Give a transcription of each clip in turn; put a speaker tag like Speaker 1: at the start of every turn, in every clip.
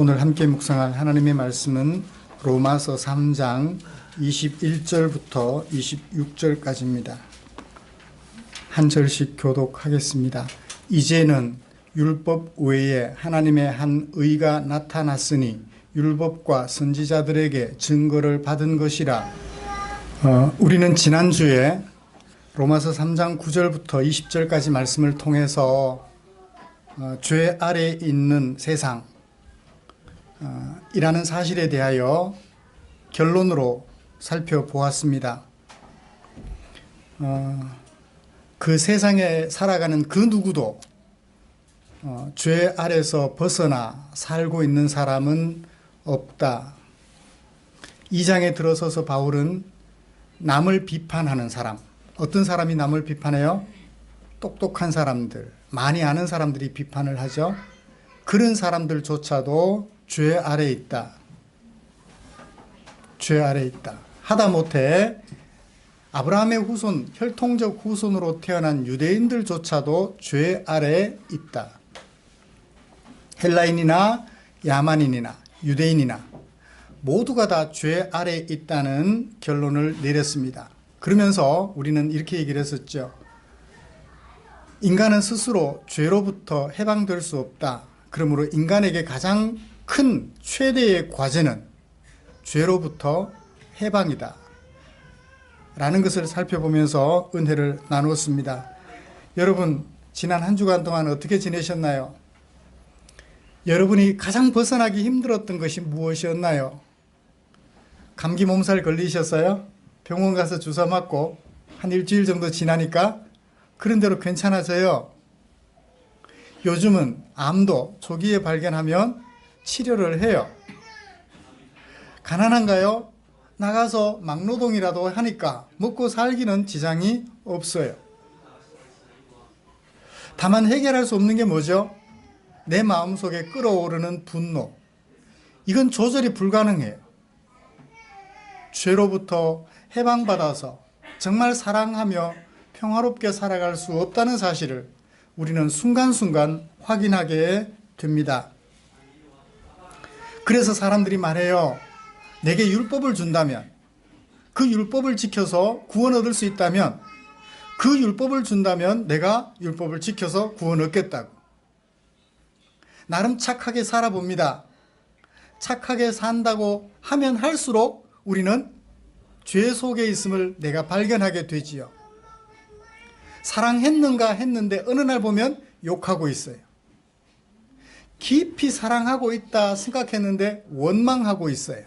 Speaker 1: 오늘 함께 묵상할 하나님의 말씀은 로마서 3장 21절부터 26절까지입니다. 한 절씩 교독하겠습니다. 이제는 율법 외에 하나님의 한 의가 나타났으니 율법과 선지자들에게 증거를 받은 것이라. 우리는 지난주에 로마서 3장 9절부터 20절까지 말씀을 통해서 죄 아래에 있는 세상 이라는 사실에 대하여 결론으로 살펴보았습니다. 그 세상에 살아가는 그 누구도 죄 아래서 벗어나 살고 있는 사람은 없다. 이 장에 들어서서 바울은 남을 비판하는 사람, 어떤 사람이 남을 비판해요? 똑똑한 사람들, 많이 아는 사람들이 비판을 하죠. 그런 사람들조차도 죄 아래에 있다. 죄 아래에 있다. 하다못해 아브라함의 후손, 혈통적 후손으로 태어난 유대인들조차도 죄 아래에 있다. 헬라인이나 야만인이나 유대인이나 모두가 다 죄 아래에 있다는 결론을 내렸습니다. 그러면서 우리는 이렇게 얘기를 했었죠. 인간은 스스로 죄로부터 해방될 수 없다. 그러므로 인간에게 가장 큰 최대의 과제는 죄로부터 해방이다. 라는 것을 살펴보면서 은혜를 나누었습니다. 여러분, 지난 한 주간 동안 어떻게 지내셨나요? 여러분이 가장 벗어나기 힘들었던 것이 무엇이었나요? 감기 몸살 걸리셨어요? 병원 가서 주사 맞고 한 일주일 정도 지나니까 그런 대로 괜찮아져요. 요즘은 암도 조기에 발견하면 치료를 해요. 가난한가요? 나가서 막노동이라도 하니까 먹고 살기는 지장이 없어요. 다만 해결할 수 없는 게 뭐죠? 내 마음속에 끓어오르는 분노. 이건 조절이 불가능해요. 죄로부터 해방받아서 정말 사랑하며 평화롭게 살아갈 수 없다는 사실을 우리는 순간순간 확인하게 됩니다. 그래서 사람들이 말해요. 내게 율법을 준다면, 그 율법을 지켜서 구원 얻을 수 있다면, 그 율법을 준다면 내가 율법을 지켜서 구원 얻겠다고. 나름 착하게 살아봅니다. 착하게 산다고 하면 할수록 우리는 죄 속에 있음을 내가 발견하게 되지요. 사랑했는가 했는데 어느 날 보면 욕하고 있어요. 깊이 사랑하고 있다 생각했는데 원망하고 있어요.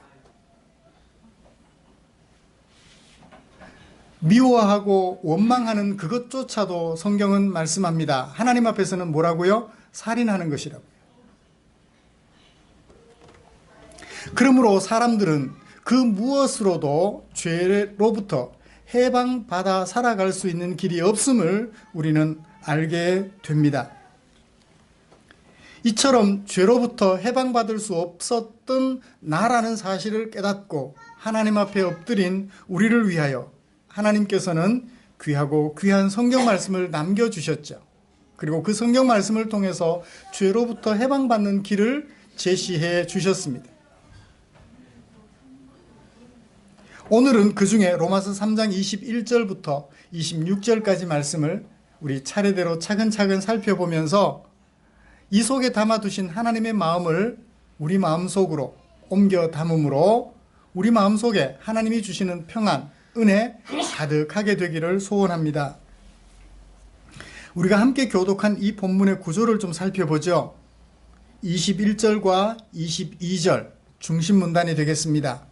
Speaker 1: 미워하고 원망하는 그것조차도 성경은 말씀합니다. 하나님 앞에서는 뭐라고요? 살인하는 것이라고요. 그러므로 사람들은 그 무엇으로도 죄로부터 해방받아 살아갈 수 있는 길이 없음을 우리는 알게 됩니다. 이처럼 죄로부터 해방받을 수 없었던 나라는 사실을 깨닫고 하나님 앞에 엎드린 우리를 위하여 하나님께서는 귀하고 귀한 성경 말씀을 남겨주셨죠. 그리고 그 성경 말씀을 통해서 죄로부터 해방받는 길을 제시해 주셨습니다. 오늘은 그 중에 로마서 3장 21절부터 26절까지 말씀을 우리 차례대로 차근차근 살펴보면서 이 속에 담아두신 하나님의 마음을 우리 마음속으로 옮겨 담음으로 우리 마음속에 하나님이 주시는 평안, 은혜 가득하게 되기를 소원합니다. 우리가 함께 교독한 이 본문의 구조를 좀 살펴보죠. 21절과 22절 중심 문단이 되겠습니다.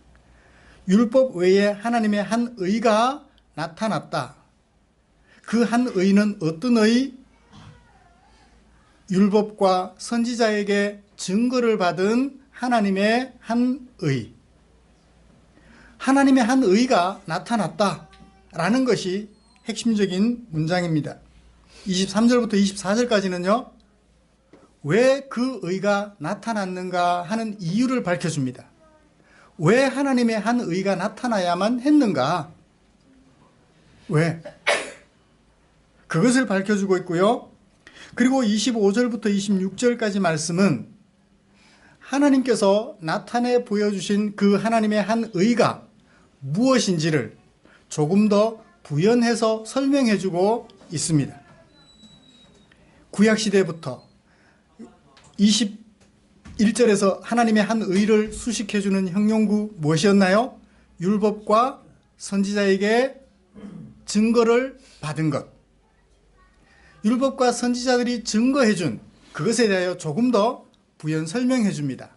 Speaker 1: 율법 외에 하나님의 한 의가 나타났다. 그 한 의는 어떤 의? 율법과 선지자에게 증거를 받은 하나님의 한 의. 하나님의 한 의가 나타났다라는 것이 핵심적인 문장입니다. 23절부터 24절까지는요. 왜 그 의가 나타났는가 하는 이유를 밝혀줍니다. 왜 하나님의 한 의가 나타나야만 했는가? 왜? 그것을 밝혀주고 있고요. 그리고 25절부터 26절까지 말씀은 하나님께서 나타내 보여주신 그 하나님의 한 의가 무엇인지를 조금 더 부연해서 설명해 주고 있습니다. 구약시대부터 21절에서 하나님의 한 의를 수식해 주는 형용구 무엇이었나요? 율법과 선지자에게 증거를 받은 것. 율법과 선지자들이 증거해 준 그것에 대하여 조금 더 부연 설명해 줍니다.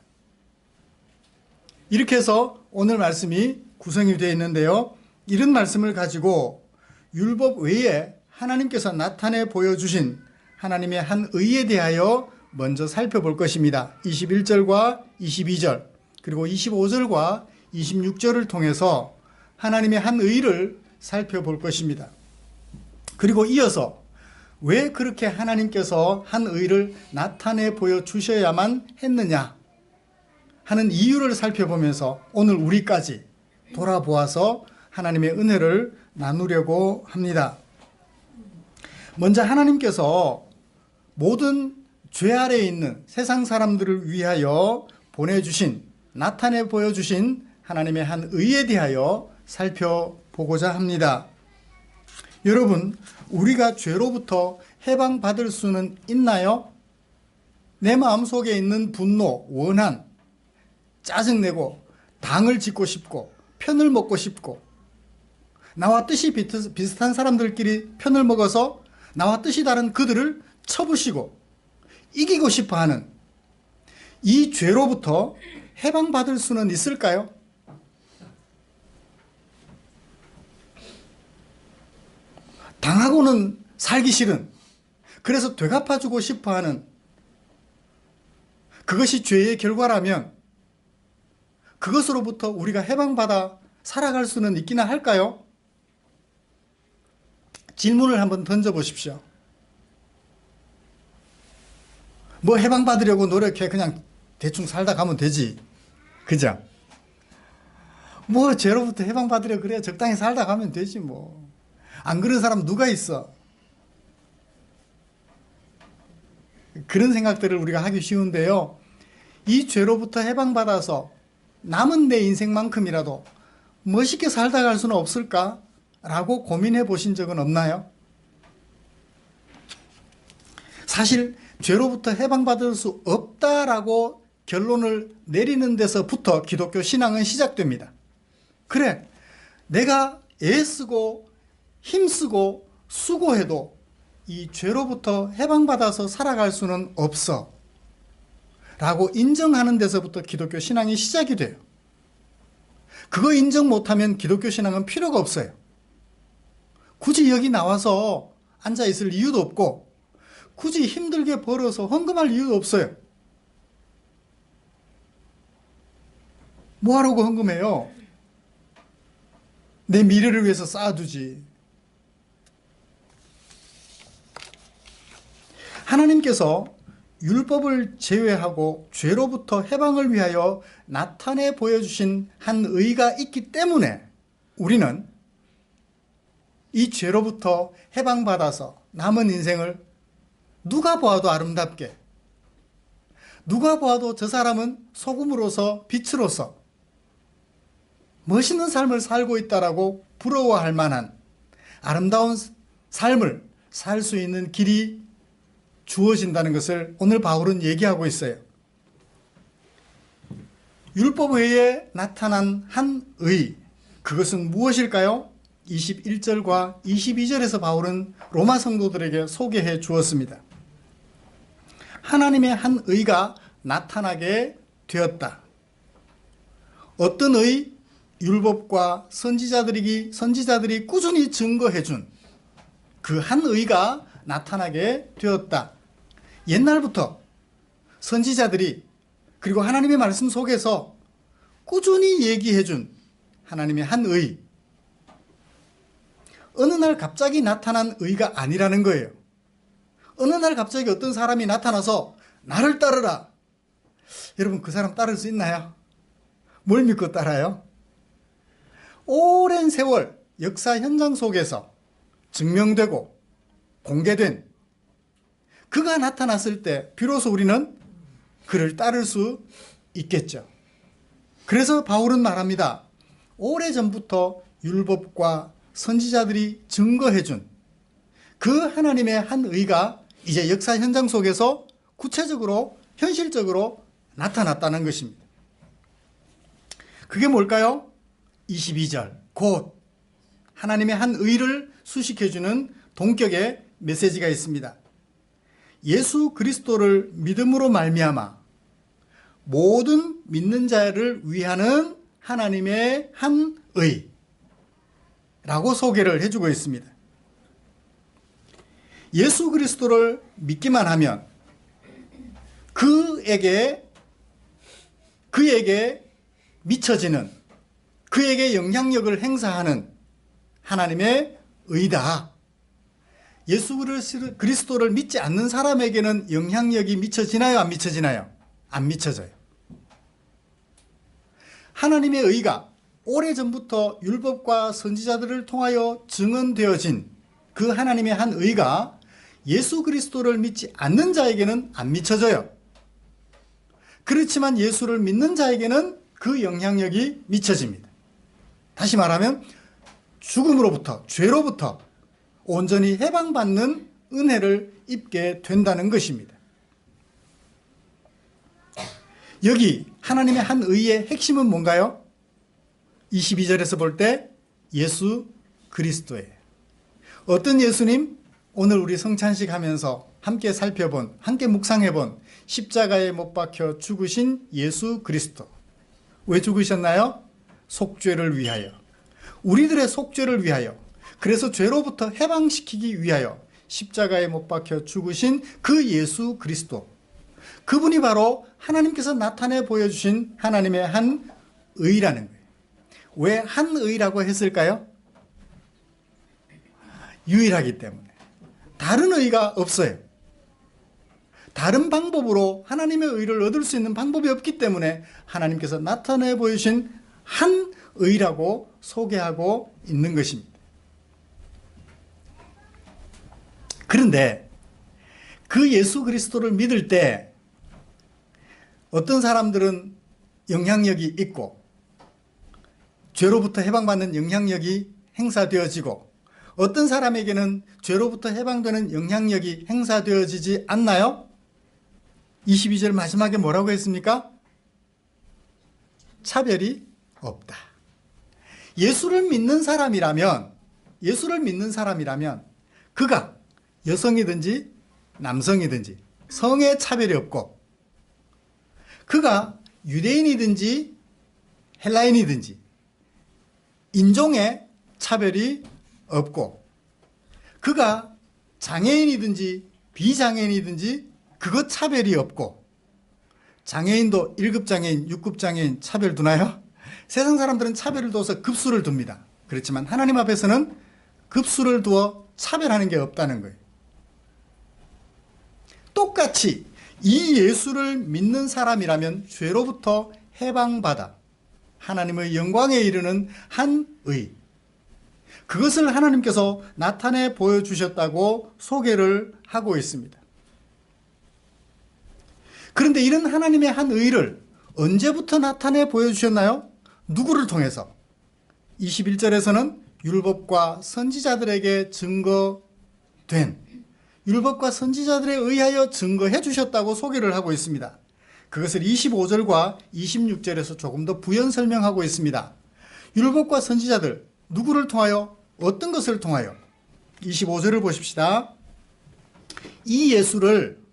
Speaker 1: 이렇게 해서 오늘 말씀이 구성이 되어 있는데요. 이런 말씀을 가지고 율법 외에 하나님께서 나타내 보여주신 하나님의 한 의에 대하여 먼저 살펴볼 것입니다. 21절과 22절 그리고 25절과 26절을 통해서 하나님의 한 의를 살펴볼 것입니다. 그리고 이어서 왜 그렇게 하나님께서 한 의를 나타내 보여주셔야만 했느냐 하는 이유를 살펴보면서 오늘 우리까지 돌아보아서 하나님의 은혜를 나누려고 합니다. 먼저 하나님께서 모든 죄 아래에 있는 세상 사람들을 위하여 보내주신 나타내 보여주신 하나님의 한 의에 대하여 살펴보고자 합니다. 여러분, 우리가 죄로부터 해방받을 수는 있나요? 내 마음속에 있는 분노, 원한, 짜증내고 당을 짓고 싶고 편을 먹고 싶고 나와 뜻이 비슷한 사람들끼리 편을 먹어서 나와 뜻이 다른 그들을 쳐부시고 이기고 싶어하는 이 죄로부터 해방받을 수는 있을까요? 당하고는 살기 싫은, 그래서 되갚아주고 싶어하는 그것이 죄의 결과라면 그것으로부터 우리가 해방받아 살아갈 수는 있기나 할까요? 질문을 한번 던져보십시오. 뭐 해방받으려고 노력해 그냥 대충 살다 가면 되지. 그죠? 뭐 죄로부터 해방받으려 그래 적당히 살다 가면 되지 뭐. 안 그런 사람 누가 있어? 그런 생각들을 우리가 하기 쉬운데요. 이 죄로부터 해방받아서 남은 내 인생만큼이라도 멋있게 살다 갈 수는 없을까? 라고 고민해 보신 적은 없나요? 사실 죄로부터 해방받을 수 없다라고 결론을 내리는 데서부터 기독교 신앙은 시작됩니다. 그래, 내가 애쓰고 힘쓰고 수고해도 이 죄로부터 해방받아서 살아갈 수는 없어 라고 인정하는 데서부터 기독교 신앙이 시작이 돼요. 그거 인정 못하면 기독교 신앙은 필요가 없어요. 굳이 여기 나와서 앉아있을 이유도 없고 굳이 힘들게 벌어서 헌금할 이유도 없어요. 뭐하라고 헌금해요? 내 미래를 위해서 쌓아두지. 하나님께서 율법을 제외하고 죄로부터 해방을 위하여 나타내 보여주신 한 의가 있기 때문에 우리는 이 죄로부터 해방받아서 남은 인생을 누가 보아도 아름답게, 누가 보아도 저 사람은 소금으로서 빛으로서 멋있는 삶을 살고 있다라고 부러워할 만한 아름다운 삶을 살 수 있는 길이 주어진다는 것을 오늘 바울은 얘기하고 있어요. 율법 외에 나타난 한 의, 그것은 무엇일까요? 21절과 22절에서 바울은 로마 성도들에게 소개해 주었습니다. 하나님의 한 의가 나타나게 되었다. 어떤 의? 율법과 선지자들이 꾸준히 증거해 준 그 한 의가 나타나게 되었다. 옛날부터 선지자들이 그리고 하나님의 말씀 속에서 꾸준히 얘기해 준 하나님의 한 의. 어느 날 갑자기 나타난 의가 아니라는 거예요. 어느 날 갑자기 어떤 사람이 나타나서 나를 따르라. 여러분, 그 사람 따를 수 있나요? 뭘 믿고 따라요? 오랜 세월 역사 현장 속에서 증명되고 공개된 그가 나타났을 때 비로소 우리는 그를 따를 수 있겠죠. 그래서 바울은 말합니다. 오래전부터 율법과 선지자들이 증거해준 그 하나님의 한 의가 이제 역사 현장 속에서 구체적으로 현실적으로 나타났다는 것입니다. 그게 뭘까요? 22절 곧 하나님의 한 의를 수식해주는 동격의 메시지가 있습니다. 예수 그리스도를 믿음으로 말미암아 모든 믿는 자를 위하는 하나님의 한 의라고 소개를 해주고 있습니다. 예수 그리스도를 믿기만 하면 그에게 미쳐지는, 그에게 영향력을 행사하는 하나님의 의다. 예수 그리스도를 믿지 않는 사람에게는 영향력이 미쳐지나요? 안 미쳐지나요? 안 미쳐져요. 하나님의 의가 오래전부터 율법과 선지자들을 통하여 증언되어진 그 하나님의 한 의가 예수 그리스도를 믿지 않는 자에게는 안 미쳐져요. 그렇지만 예수를 믿는 자에게는 그 영향력이 미쳐집니다. 다시 말하면 죽음으로부터, 죄로부터 온전히 해방받는 은혜를 입게 된다는 것입니다. 여기 하나님의 한 의의 핵심은 뭔가요? 22절에서 볼 때 예수 그리스도예요. 어떤 예수님? 오늘 우리 성찬식 하면서 함께 살펴본, 함께 묵상해본 십자가에 못 박혀 죽으신 예수 그리스도. 왜 죽으셨나요? 속죄를 위하여. 우리들의 속죄를 위하여. 그래서 죄로부터 해방시키기 위하여 십자가에 못 박혀 죽으신 그 예수 그리스도. 그분이 바로 하나님께서 나타내 보여주신 하나님의 한 의라는 거예요. 왜 한 의라고 했을까요? 유일하기 때문에. 다른 의가 없어요. 다른 방법으로 하나님의 의를 얻을 수 있는 방법이 없기 때문에 하나님께서 나타내 보여주신 한 의라고 소개하고 있는 것입니다. 그런데 그 예수 그리스도를 믿을 때 어떤 사람들은 영향력이 있고 죄로부터 해방받는 영향력이 행사되어지고 어떤 사람에게는 죄로부터 해방되는 영향력이 행사되어지지 않나요? 22절 마지막에 뭐라고 했습니까? 차별이 없다. 예수를 믿는 사람이라면 그가 여성이든지 남성이든지 성의 차별이 없고 그가 유대인이든지 헬라인이든지 인종의 차별이 없고 그가 장애인이든지 비장애인이든지 그것 차별이 없고 장애인도 1급 장애인, 6급 장애인 차별 두나요? 세상 사람들은 차별을 둬서 급수를 둡니다. 그렇지만 하나님 앞에서는 급수를 두어 차별하는 게 없다는 거예요. 똑같이 이 예수를 믿는 사람이라면 죄로부터 해방받아 하나님의 영광에 이르는 한 의, 그것을 하나님께서 나타내 보여주셨다고 소개를 하고 있습니다. 그런데 이런 하나님의 한 의를 언제부터 나타내 보여주셨나요? 누구를 통해서? 21절에서는 율법과 선지자들에게 증거된, 율법과 선지자들에 의하여 증거해 주셨다고 소개를 하고 있습니다. 그것을 25절과 26절에서 조금 더 부연 설명하고 있습니다. 율법과 선지자들, 누구를 통하여, 어떤 것을 통하여? 25절을 보십시다. 이 예수를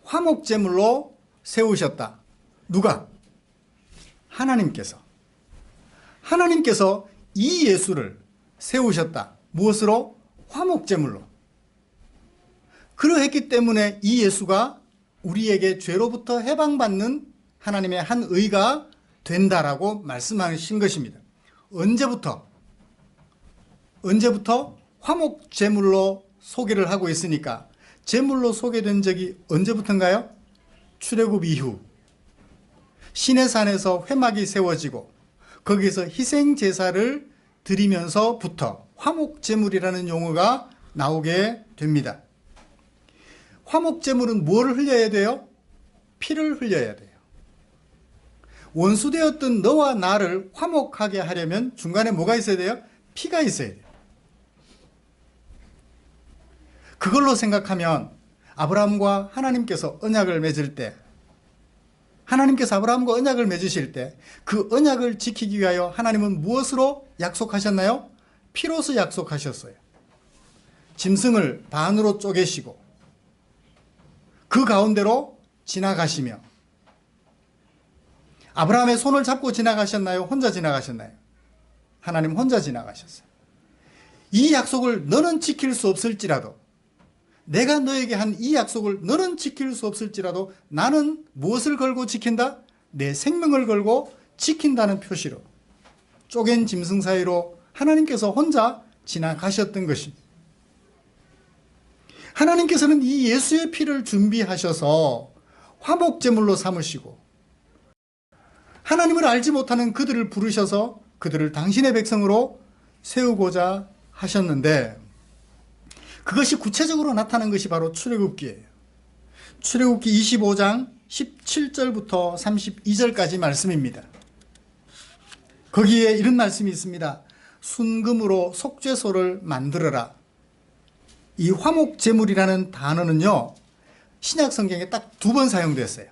Speaker 1: 화목제물로 세우셨다. 누가? 하나님께서 이 예수를 세우셨다. 무엇으로? 화목제물로. 그러했기 때문에 이 예수가 우리에게 죄로부터 해방받는 하나님의 한 의가 된다라고 말씀하신 것입니다. 언제부터? 화목제물로 소개를 하고 있으니까 제물로 소개된 적이 언제부터인가요? 출애굽 이후 시내산에서 회막이 세워지고 거기서 희생제사를 드리면서부터 화목제물이라는 용어가 나오게 됩니다. 화목제물은 무엇을 흘려야 돼요? 피를 흘려야 돼요. 원수되었던 너와 나를 화목하게 하려면 중간에 뭐가 있어야 돼요? 피가 있어야 돼요. 그걸로 생각하면 아브라함과 하나님께서 언약을 맺을 때, 하나님께서 아브라함과 언약을 맺으실 때 그 언약을 지키기 위하여 하나님은 무엇으로 약속하셨나요? 피로서 약속하셨어요. 짐승을 반으로 쪼개시고 그 가운데로 지나가시며, 아브라함의 손을 잡고 지나가셨나요? 혼자 지나가셨나요? 하나님 혼자 지나가셨어요. 이 약속을 너는 지킬 수 없을지라도, 내가 너에게 한 이 약속을 너는 지킬 수 없을지라도 나는 무엇을 걸고 지킨다? 내 생명을 걸고 지킨다는 표시로 쪼갠 짐승 사이로 하나님께서 혼자 지나가셨던 것입니다. 하나님께서는 이 예수의 피를 준비하셔서 화목제물로 삼으시고, 하나님을 알지 못하는 그들을 부르셔서 그들을 당신의 백성으로 세우고자 하셨는데, 그것이 구체적으로 나타난 것이 바로 출애굽기예요. 출애굽기 25장 17절부터 32절까지 말씀입니다. 거기에 이런 말씀이 있습니다. 순금으로 속죄소를 만들어라. 이 화목제물이라는 단어는요, 신약 성경에 딱 2번 사용됐어요.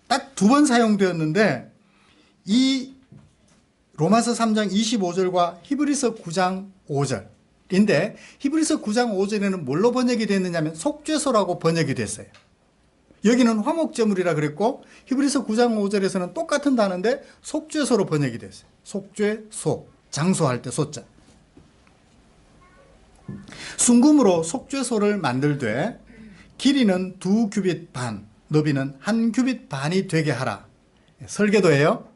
Speaker 1: 딱 2번 사용되었는데, 이 로마서 3장 25절과 히브리서 9장 5절인데, 히브리서 9장 5절에는 뭘로 번역이 됐느냐면 속죄소라고 번역이 됐어요. 여기는 화목제물이라 그랬고, 히브리서 9장 5절에서는 똑같은 단어인데 속죄소로 번역이 됐어요. 속죄소, 장소할 때 소자. 순금으로 속죄소를 만들되 길이는 2규빗 반, 너비는 1규빗 반이 되게 하라. 설계도예요.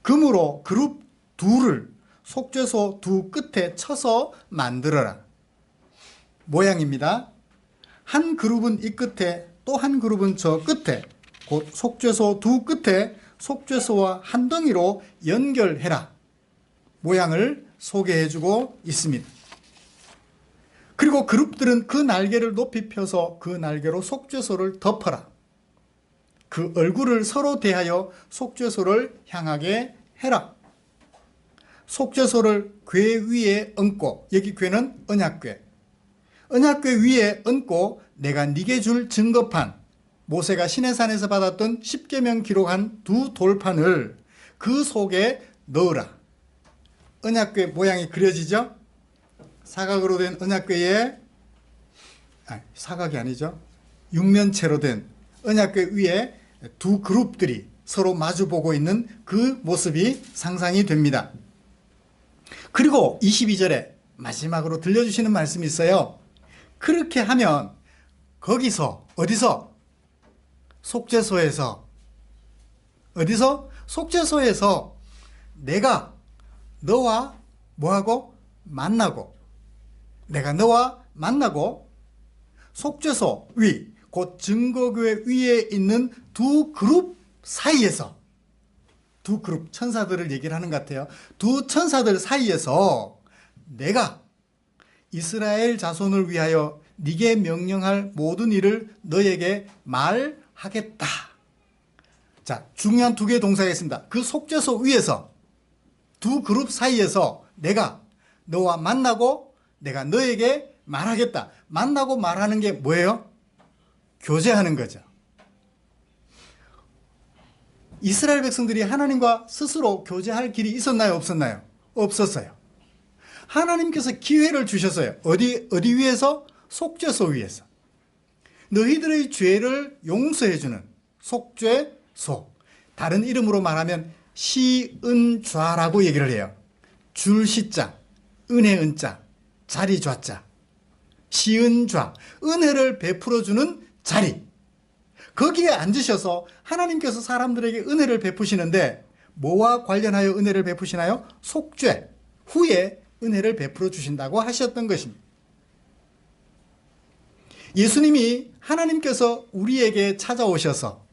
Speaker 1: 금으로 그룹 2를 속죄소 2 끝에 쳐서 만들어라. 모양입니다. 한 그룹은 이 끝에, 또 한 그룹은 저 끝에, 곧 속죄소 2 끝에 속죄소와 한 덩이로 연결해라. 모양을 소개해주고 있습니다. 그리고 그룹들은 그 날개를 높이 펴서 그 날개로 속죄소를 덮어라. 그 얼굴을 서로 대하여 속죄소를 향하게 해라. 속죄소를 궤 위에 얹고, 여기 궤는 언약궤, 언약궤 위에 얹고 내가 네게 줄 증거판, 모세가 시내산에서 받았던 십계명 기록한 2 돌판을 그 속에 넣으라. 언약궤 모양이 그려지죠? 사각으로 된 언약궤에, 사각이 아니죠, 육면체로 된 언약궤 위에 2 그룹들이 서로 마주보고 있는 그 모습이 상상이 됩니다. 그리고 22절에 마지막으로 들려주시는 말씀이 있어요. 그렇게 하면 거기서, 어디서? 속죄소에서. 어디서? 속죄소에서 내가 너와 뭐하고? 만나고, 내가 너와 만나고 속죄소 위, 곧 증거궤 위에 있는 2 그룹 사이에서, 2 그룹 천사들을 얘기를 하는 것 같아요. 2 천사들 사이에서 내가 이스라엘 자손을 위하여 네게 명령할 모든 일을 너에게 말하겠다. 자, 중요한 2개의 동사가 있습니다. 그 속죄소 위에서, 2 그룹 사이에서 내가 너와 만나고 내가 너에게 말하겠다. 만나고 말하는 게 뭐예요? 교제하는 거죠. 이스라엘 백성들이 하나님과 스스로 교제할 길이 있었나요? 없었나요? 없었어요. 하나님께서 기회를 주셨어요. 어디 위에서? 속죄소 위에서. 너희들의 죄를 용서해주는 속죄소. 다른 이름으로 말하면 시은좌라고 얘기를 해요. 줄 시자, 은혜 은자, 자리 좌자. 시은좌, 은혜를 베풀어주는 자리. 거기에 앉으셔서 하나님께서 사람들에게 은혜를 베푸시는데, 뭐와 관련하여 은혜를 베푸시나요? 속죄 후에 은혜를 베풀어 주신다고 하셨던 것입니다. 예수님이, 하나님께서 우리에게 찾아오셔서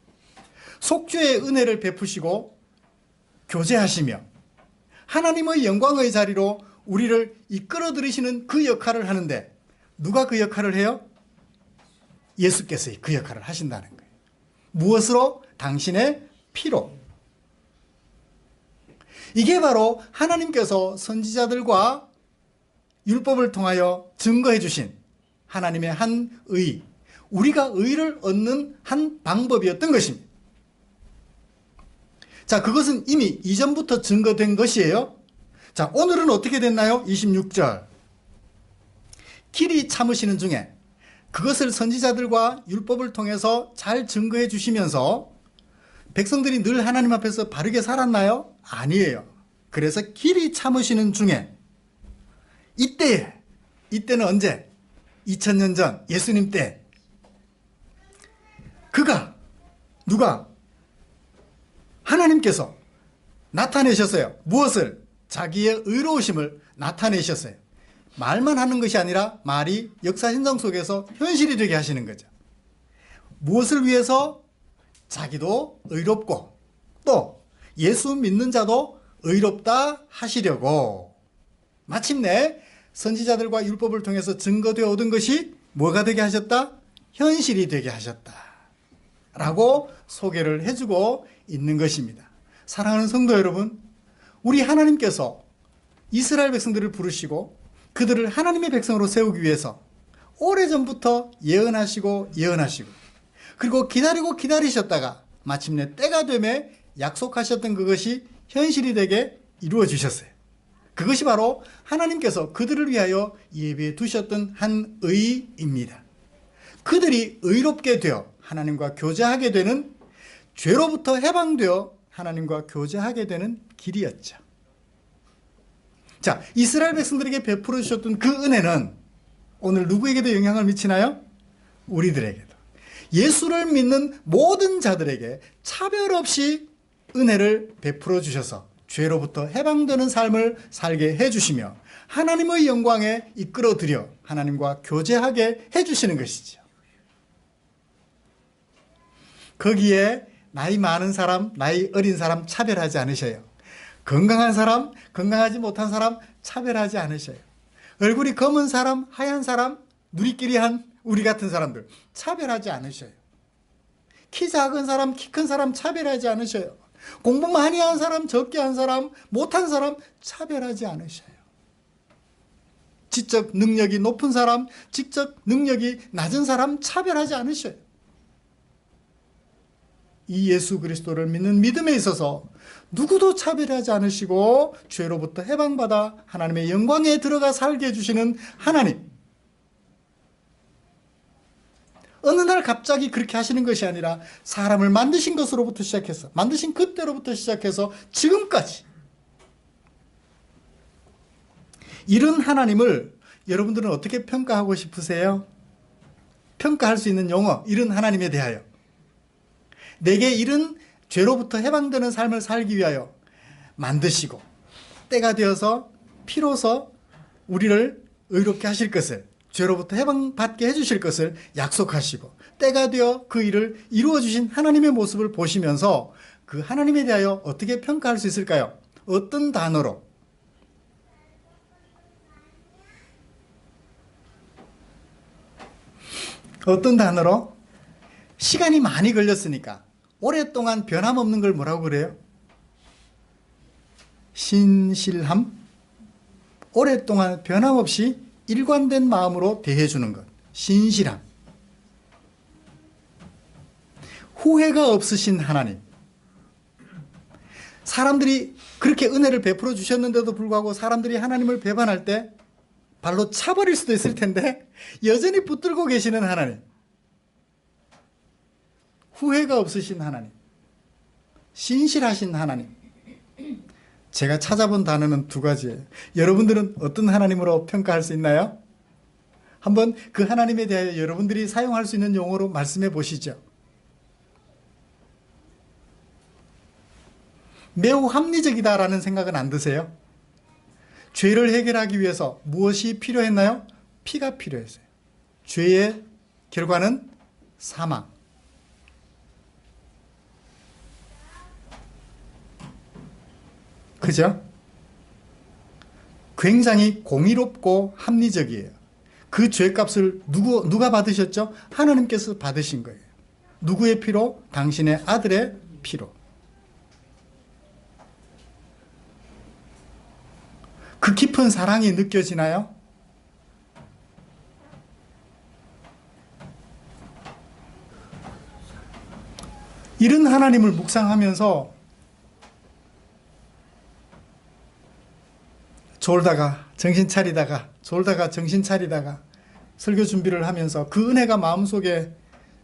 Speaker 1: 속죄의 은혜를 베푸시고 교제하시며 하나님의 영광의 자리로 우리를 이끌어 들이시는 그 역할을 하는데, 누가 그 역할을 해요? 예수께서 그 역할을 하신다는 거예요. 무엇으로? 당신의 피로. 이게 바로 하나님께서 선지자들과 율법을 통하여 증거해 주신 하나님의 한 의, 우리가 의를 얻는 한 방법이었던 것입니다. 자, 그것은 이미 이전부터 증거된 것이에요. 자, 오늘은 어떻게 됐나요? 26절. 길이 참으시는 중에 그것을 선지자들과 율법을 통해서 잘 증거해 주시면서 백성들이 늘 하나님 앞에서 바르게 살았나요? 아니에요. 그래서 길이 참으시는 중에 이때는 언제? 2000년 전 예수님 때 누가? 하나님께서 나타내셨어요. 무엇을? 자기의 의로우심을 나타내셨어요. 말만 하는 것이 아니라 말이 역사 현장 속에서 현실이 되게 하시는 거죠. 무엇을 위해서? 자기도 의롭고 또 예수 믿는 자도 의롭다 하시려고 마침내 선지자들과 율법을 통해서 증거되어 얻은 것이 뭐가 되게 하셨다? 현실이 되게 하셨다 라고 소개를 해주고 있는 것입니다. 사랑하는 성도 여러분, 우리 하나님께서 이스라엘 백성들을 부르시고 그들을 하나님의 백성으로 세우기 위해서 오래전부터 예언하시고 그리고 기다리고 기다리셨다가 마침내 때가 되매 약속하셨던 그것이 현실이 되게 이루어 주셨어요. 그것이 바로 하나님께서 그들을 위하여 예비해 두셨던 한 의입니다. 그들이 의롭게 되어 하나님과 교제하게 되는, 죄로부터 해방되어 하나님과 교제하게 되는 길이었죠. 자, 이스라엘 백성들에게 베풀어 주셨던 그 은혜는 오늘 누구에게도 영향을 미치나요? 우리들에게도. 예수를 믿는 모든 자들에게 차별 없이 은혜를 베풀어 주셔서 죄로부터 해방되는 삶을 살게 해주시며 하나님의 영광에 이끌어들여 하나님과 교제하게 해주시는 것이죠. 거기에 나이 많은 사람, 나이 어린 사람 차별하지 않으셔요. 건강한 사람, 건강하지 못한 사람 차별하지 않으셔요. 얼굴이 검은 사람, 하얀 사람, 누리끼리 한 우리 같은 사람들 차별하지 않으셔요. 키 작은 사람, 키 큰 사람 차별하지 않으셔요. 공부 많이 한 사람, 적게 한 사람, 못한 사람 차별하지 않으셔요. 지적 능력이 높은 사람, 지적 능력이 낮은 사람 차별하지 않으셔요. 이 예수 그리스도를 믿는 믿음에 있어서 누구도 차별하지 않으시고 죄로부터 해방받아 하나님의 영광에 들어가 살게 해주시는 하나님. 어느 날 갑자기 그렇게 하시는 것이 아니라 사람을 만드신 것으로부터 시작해서, 만드신 그때로부터 시작해서 지금까지 이런 하나님을 여러분들은 어떻게 평가하고 싶으세요? 평가할 수 있는 용어, 이런 하나님에 대하여. 내게 이런 죄로부터 해방되는 삶을 살기 위하여 만드시고 때가 되어서 피로서 우리를 의롭게 하실 것을, 죄로부터 해방받게 해주실 것을 약속하시고 때가 되어 그 일을 이루어주신 하나님의 모습을 보시면서 그 하나님에 대하여 어떻게 평가할 수 있을까요? 어떤 단어로? 어떤 단어로? 시간이 많이 걸렸으니까 오랫동안 변함없는 걸 뭐라고 그래요? 신실함? 오랫동안 변함없이 일관된 마음으로 대해주는 것. 신실함. 후회가 없으신 하나님. 사람들이 그렇게 은혜를 베풀어 주셨는데도 불구하고 사람들이 하나님을 배반할 때 발로 차버릴 수도 있을 텐데 여전히 붙들고 계시는 하나님. 후회가 없으신 하나님. 신실하신 하나님. 제가 찾아본 단어는 두 가지예요. 여러분들은 어떤 하나님으로 평가할 수 있나요? 한번 그 하나님에 대하여 여러분들이 사용할 수 있는 용어로 말씀해 보시죠. 매우 합리적이다라는 생각은 안 드세요? 죄를 해결하기 위해서 무엇이 필요했나요? 피가 필요했어요. 죄의 결과는 사망. 그죠? 굉장히 공의롭고 합리적이에요. 그 죄값을 누가 받으셨죠? 하나님께서 받으신 거예요. 누구의 피로? 당신의 아들의 피로. 그 깊은 사랑이 느껴지나요? 이런 하나님을 묵상하면서 졸다가 정신 차리다가 설교 준비를 하면서 그 은혜가 마음속에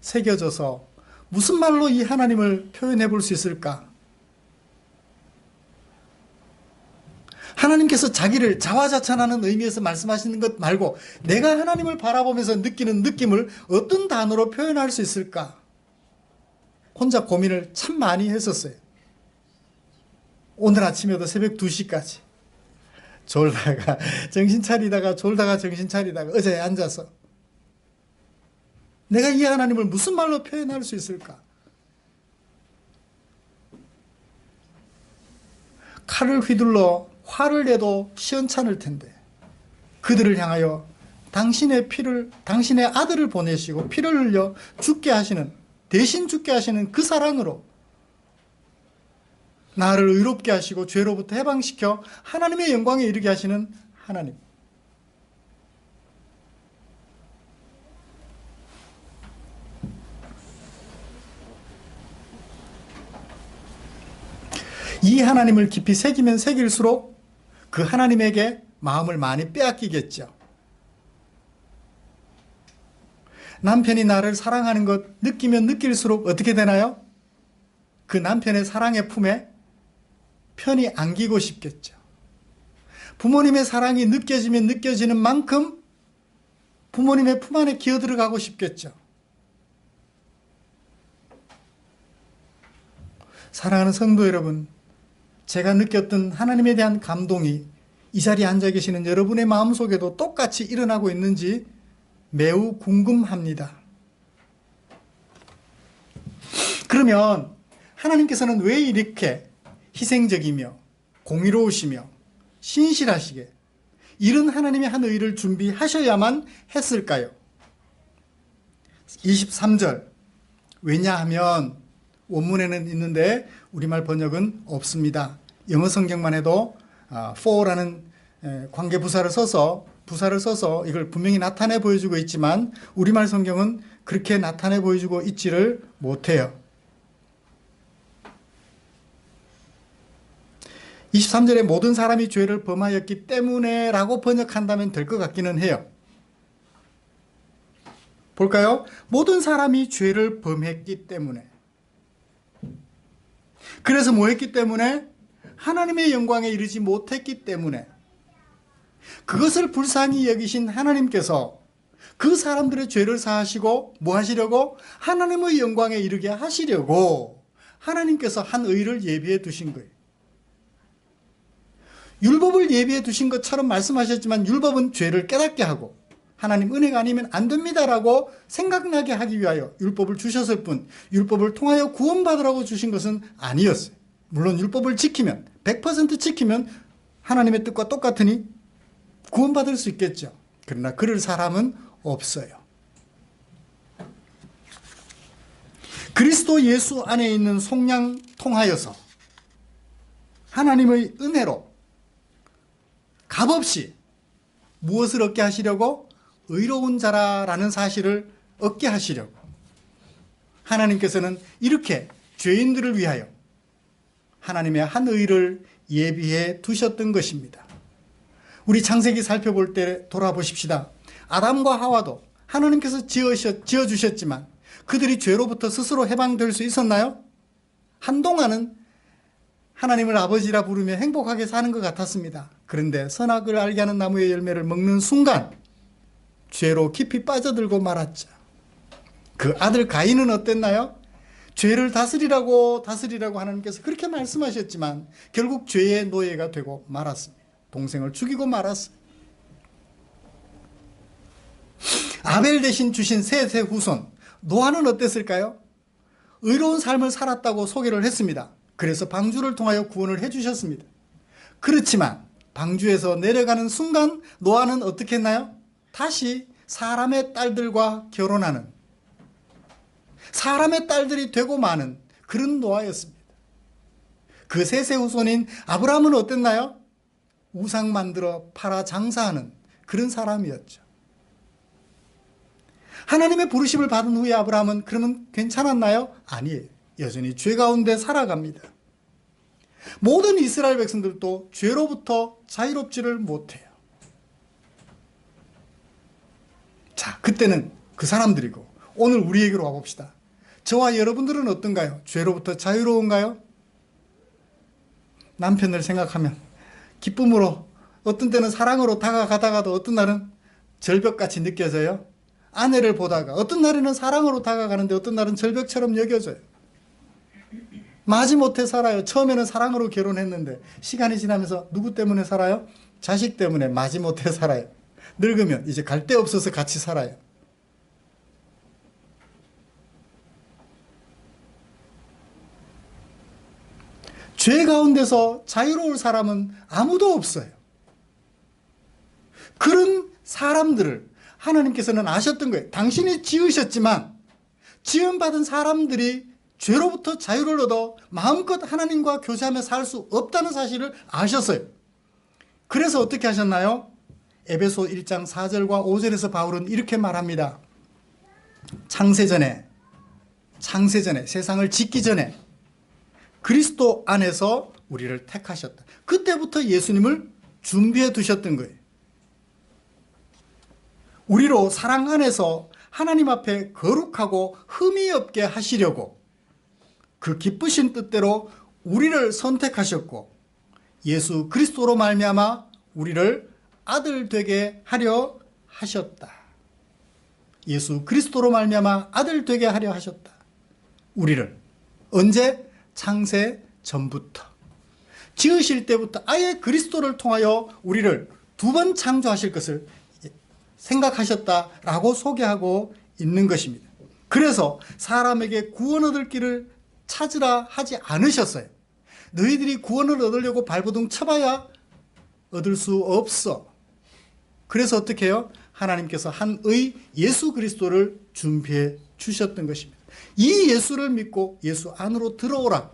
Speaker 1: 새겨져서 무슨 말로 이 하나님을 표현해 볼 수 있을까? 하나님께서 자기를 자화자찬하는 의미에서 말씀하시는 것 말고 내가 하나님을 바라보면서 느끼는 느낌을 어떤 단어로 표현할 수 있을까? 혼자 고민을 참 많이 했었어요. 오늘 아침에도 새벽 2시까지 졸다가 정신 차리다가 의자에 앉아서 내가 이 하나님을 무슨 말로 표현할 수 있을까? 칼을 휘둘러 화를 내도 시원찮을 텐데 그들을 향하여 당신의 아들을 보내시고 피를 흘려 대신 죽게 하시는 그 사랑으로 나를 의롭게 하시고 죄로부터 해방시켜 하나님의 영광에 이르게 하시는 하나님. 이 하나님을 깊이 새기면 새길수록 그 하나님에게 마음을 많이 빼앗기겠죠. 남편이 나를 사랑하는 것 느끼면 느낄수록 어떻게 되나요? 그 남편의 사랑의 품에 편히 안기고 싶겠죠. 부모님의 사랑이 느껴지면 느껴지는 만큼 부모님의 품 안에 기어 들어가고 싶겠죠. 사랑하는 성도 여러분, 제가 느꼈던 하나님에 대한 감동이 이 자리에 앉아 계시는 여러분의 마음속에도 똑같이 일어나고 있는지 매우 궁금합니다. 그러면 하나님께서는 왜 이렇게 희생적이며 공의로우시며 신실하시게 이런 하나님의 한 의를 준비하셔야만 했을까요? 23절, 왜냐하면 원문에는 있는데 우리말 번역은 없습니다. 영어 성경만 해도 for라는 관계 부사를 써서 이걸 분명히 나타내 보여주고 있지만 우리말 성경은 그렇게 나타내 보여주고 있지를 못해요. 23절에 모든 사람이 죄를 범하였기 때문에 라고 번역한다면 될 것 같기는 해요. 볼까요? 모든 사람이 죄를 범했기 때문에. 그래서 뭐 했기 때문에? 하나님의 영광에 이르지 못했기 때문에. 그것을 불쌍히 여기신 하나님께서 그 사람들의 죄를 사하시고 뭐 하시려고? 하나님의 영광에 이르게 하시려고 하나님께서 한 의를 예비해 두신 거예요. 율법을 예비해 두신 것처럼 말씀하셨지만 율법은 죄를 깨닫게 하고 하나님 은혜가 아니면 안 됩니다라고 생각나게 하기 위하여 율법을 주셨을 뿐 율법을 통하여 구원받으라고 주신 것은 아니었어요. 물론 율법을 지키면 100% 지키면 하나님의 뜻과 똑같으니 구원받을 수 있겠죠. 그러나 그럴 사람은 없어요. 그리스도 예수 안에 있는 속량 통하여서 하나님의 은혜로 값없이 무엇을 얻게 하시려고? 의로운 자라라는 사실을 얻게 하시려고 하나님께서는 이렇게 죄인들을 위하여 하나님의 한 의를 예비해 두셨던 것입니다. 우리 창세기 살펴볼 때 돌아보십시다. 아담과 하와도 하나님께서 지어주셨지만 그들이 죄로부터 스스로 해방될 수 있었나요? 한동안은 하나님을 아버지라 부르며 행복하게 사는 것 같았습니다. 그런데 선악을 알게 하는 나무의 열매를 먹는 순간 죄로 깊이 빠져들고 말았죠. 그 아들 가인은 어땠나요? 죄를 다스리라고 하나님께서 그렇게 말씀하셨지만 결국 죄의 노예가 되고 말았습니다. 동생을 죽이고 말았습니다. 아벨 대신 주신 셋의 후손 노아는 어땠을까요? 의로운 삶을 살았다고 소개를 했습니다. 그래서 방주를 통하여 구원을 해주셨습니다. 그렇지만 방주에서 내려가는 순간 노아는 어떻게 했나요? 다시 사람의 딸들과 결혼하는, 사람의 딸들이 되고 마는 그런 노아였습니다. 그 셋의 후손인 아브라함은 어땠나요? 우상 만들어 팔아 장사하는 그런 사람이었죠. 하나님의 부르심을 받은 후에 아브라함은 그러면 괜찮았나요? 아니에요. 여전히 죄 가운데 살아갑니다. 모든 이스라엘 백성들도 죄로부터 자유롭지를 못해요. 자, 그때는 그 사람들이고 오늘 우리에게로 와봅시다. 저와 여러분들은 어떤가요? 죄로부터 자유로운가요? 남편을 생각하면 기쁨으로, 어떤 때는 사랑으로 다가가다가도 어떤 날은 절벽같이 느껴져요. 아내를 보다가 어떤 날에는 사랑으로 다가가는데 어떤 날은 절벽처럼 여겨져요. 마지못해 살아요. 처음에는 사랑으로 결혼했는데 시간이 지나면서 누구 때문에 살아요? 자식 때문에 마지못해 살아요. 늙으면 이제 갈 데 없어서 같이 살아요. 죄 가운데서 자유로울 사람은 아무도 없어요. 그런 사람들을 하나님께서는 아셨던 거예요. 당신이 지으셨지만 지음받은 사람들이 죄로부터 자유를 얻어 마음껏 하나님과 교제하며 살 수 없다는 사실을 아셨어요. 그래서 어떻게 하셨나요? 에베소 1장 4절과 5절에서 바울은 이렇게 말합니다. 창세전에 세상을 짓기 전에 그리스도 안에서 우리를 택하셨다. 그때부터 예수님을 준비해 두셨던 거예요. 우리로 사랑 안에서 하나님 앞에 거룩하고 흠이 없게 하시려고 그 기쁘신 뜻대로 우리를 선택하셨고 예수 그리스도로 말미암아 우리를 아들 되게 하려 하셨다. 예수 그리스도로 말미암아 아들 되게 하려 하셨다. 우리를 언제? 창세 전부터. 지으실 때부터 아예 그리스도를 통하여 우리를 두 번 창조하실 것을 생각하셨다라고 소개하고 있는 것입니다. 그래서 사람에게 구원 얻을 길을 찾으라 하지 않으셨어요. 너희들이 구원을 얻으려고 발버둥 쳐봐야 얻을 수 없어. 그래서 어떻게 해요? 하나님께서 한 의 예수 그리스도를 준비해 주셨던 것입니다. 이 예수를 믿고 예수 안으로 들어오라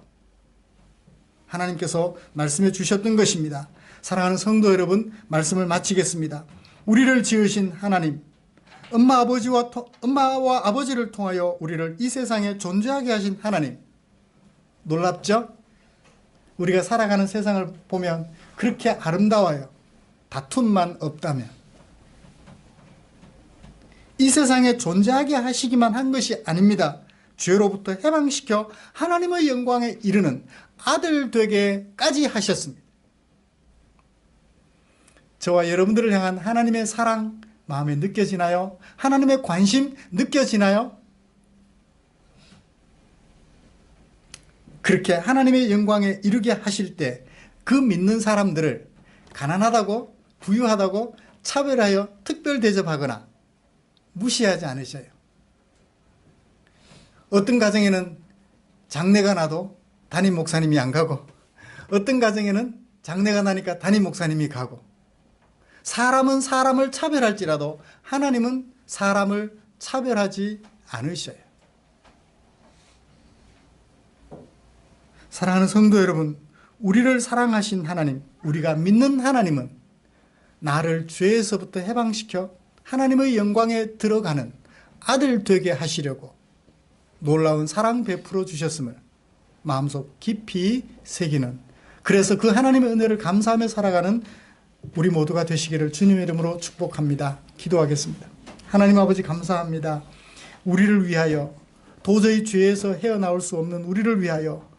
Speaker 1: 하나님께서 말씀해 주셨던 것입니다. 사랑하는 성도 여러분, 말씀을 마치겠습니다. 우리를 지으신 하나님, 엄마와 아버지를 통하여 우리를 이 세상에 존재하게 하신 하나님, 놀랍죠? 우리가 살아가는 세상을 보면 그렇게 아름다워요. 다툼만 없다면. 이 세상에 존재하게 하시기만 한 것이 아닙니다. 죄로부터 해방시켜 하나님의 영광에 이르는 아들 되게까지 하셨습니다. 저와 여러분들을 향한 하나님의 사랑 마음에 느껴지나요? 하나님의 관심 느껴지나요? 그렇게 하나님의 영광에 이르게 하실 때 그 믿는 사람들을 가난하다고 부유하다고 차별하여 특별 대접하거나 무시하지 않으셔요. 어떤 가정에는 장례가 나도 담임 목사님이 안 가고, 어떤 가정에는 장례가 나니까 담임 목사님이 가고, 사람은 사람을 차별할지라도 하나님은 사람을 차별하지 않으셔요. 사랑하는 성도 여러분, 우리를 사랑하신 하나님, 우리가 믿는 하나님은 나를 죄에서부터 해방시켜 하나님의 영광에 들어가는 아들 되게 하시려고 놀라운 사랑 베풀어 주셨음을 마음속 깊이 새기는, 그래서 그 하나님의 은혜를 감사하며 살아가는 우리 모두가 되시기를 주님의 이름으로 축복합니다. 기도하겠습니다. 하나님 아버지, 감사합니다. 우리를 위하여, 도저히 죄에서 헤어나올 수 없는 우리를 위하여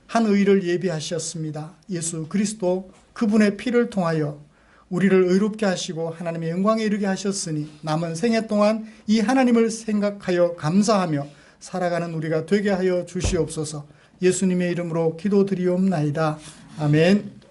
Speaker 1: 한 의를 예비하셨습니다. 예수 그리스도, 그분의 피를 통하여 우리를 의롭게 하시고 하나님의 영광에 이르게 하셨으니 남은 생애 동안 이 하나님을 생각하여 감사하며 살아가는 우리가 되게 하여 주시옵소서. 예수님의 이름으로 기도드리옵나이다. 아멘.